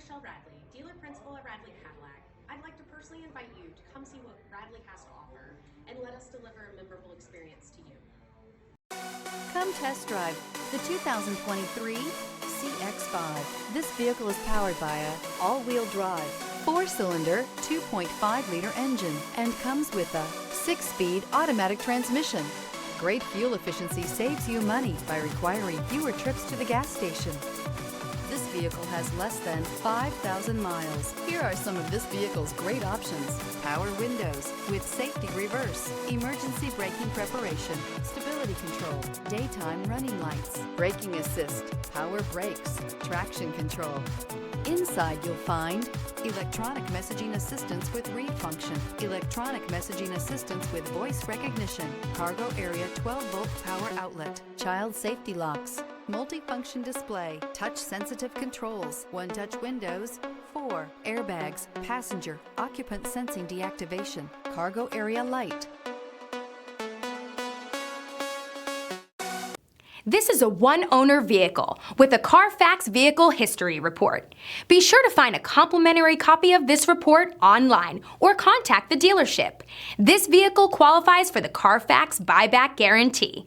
Radley, dealer principal at Radley Cadillac. I'd like to personally invite you to come see what Radley has to offer and let us deliver a memorable experience to you. Come test drive the 2023 CX-5. This vehicle is powered by a all-wheel drive, 4-cylinder, 2.5-liter engine and comes with a 6-speed automatic transmission. Great fuel efficiency saves you money by requiring fewer trips to the gas station. This vehicle has less than 5,000 miles. Here are some of this vehicle's great options: power windows with safety reverse, emergency braking preparation, stability control, daytime running lights, braking assist, power brakes, traction control. Inside you'll find electronic messaging assistance with read function, electronic messaging assistance with voice recognition, cargo area 12-volt power outlet, child safety locks, multifunction display, touch-sensitive controls, one-touch windows, 4 airbags, passenger occupant sensing deactivation, cargo area light. This is a one-owner vehicle with a Carfax Vehicle History Report. Be sure to find a complimentary copy of this report online or contact the dealership. This vehicle qualifies for the Carfax Buyback Guarantee.